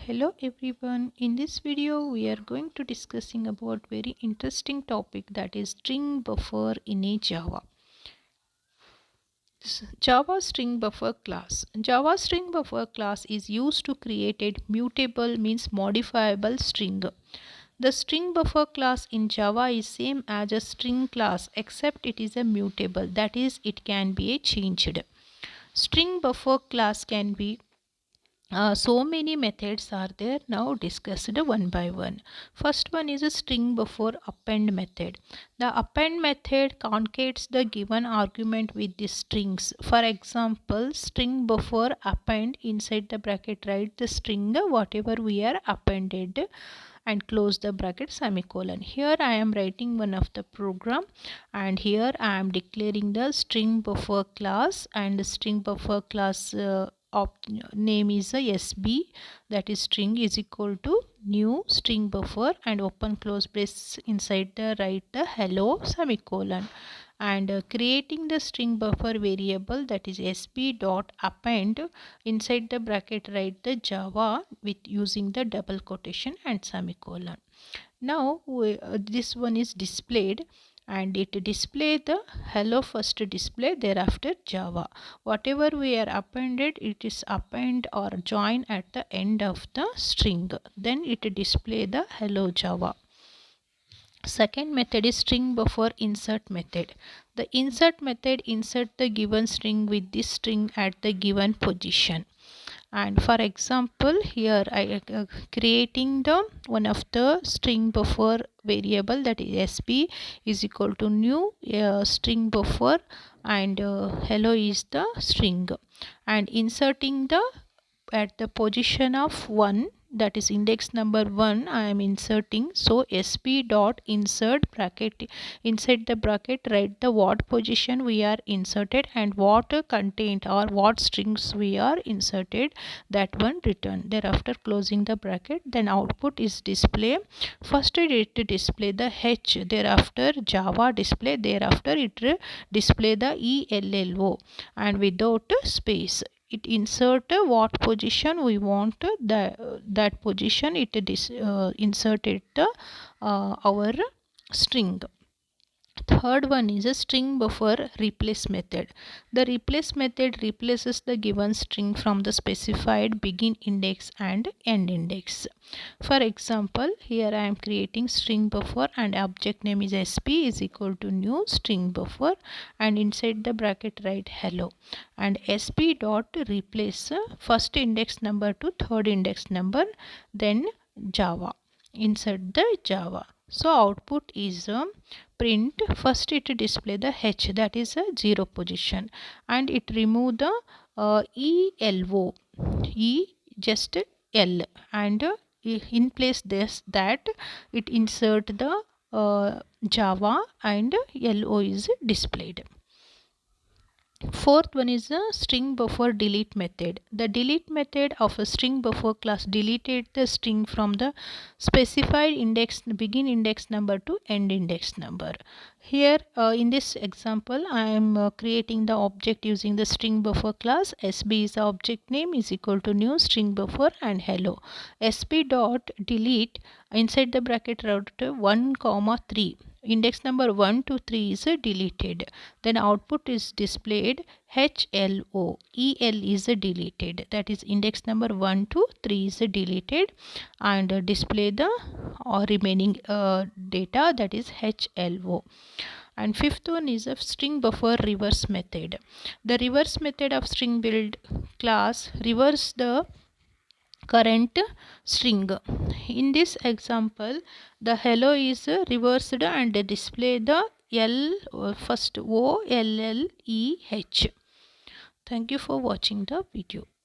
Hello everyone, in this video we are going to discussing about very interesting topic, that is string buffer in a Java. Java string buffer class. Java string buffer class is used to create a mutable, means modifiable string. The string buffer class in Java is same as a string class except it is a mutable, that is it can be changed. String buffer class can be so many methods are there, now discussed one by one. First one is a string buffer append method. The append method concatenates the given argument with the strings. For example, string buffer append, inside the bracket write the string whatever we are appended and close the bracket semicolon. Here I am writing one of the program, and here I am declaring the string buffer class, and the string buffer class name is a SB, that is string is equal to new string buffer, and open close brace inside the write the hello semicolon, and creating the string buffer variable, that is sb dot append, inside the bracket write the Java with using the double quotation and semicolon. Now this one is displayed, and it display the hello first display, thereafter Java. Whatever we are appended, it is append or join at the end of the string, then it display the hello Java. Second method is string buffer insert method. The insert method insert the given string with this string at the given position. And for example, here I creating the one of the string buffer variable, that is sb is equal to new string buffer, and hello is the string, and inserting the at the position of 1, that is index number 1 I am inserting. So sp dot insert bracket, inside the bracket write the what position we are inserted and what content or what strings we are inserted, that one return. Thereafter closing the bracket, then output is display. First it display the h, thereafter Java display, thereafter it display the ELLO, and without space it insert what position we want, that position it is inserted our string. Third one is a string buffer replace method. The replace method replaces the given string from the specified begin index and end index. For example, here I am creating string buffer, and object name is sp is equal to new string buffer, and inside the bracket write hello, and sp dot replace first index number to third index number, then Java, insert the Java. So output is print, first it display the h, that is a 0 position, and it remove the ELO, E just L, and in place this that it insert the Java, and LO is displayed. Fourth one is a string buffer delete method. The delete method of a string buffer class deleted the string from the specified index begin index number to end index number. Here in this example I am creating the object using the string buffer class. SB is the object name is equal to new string buffer and hello. SB dot delete, inside the bracket wrote 1 comma 3, index number 1 to 3 is deleted, then output is displayed HLO, EL is deleted, that is index number 1 to 3 is deleted, and display the remaining data, that is HLO. And fifth one is a string buffer reverse method. The reverse method of string build class reverse the current string. In this example, the hello is reversed and display the L first OLLEH. Thank you for watching the video.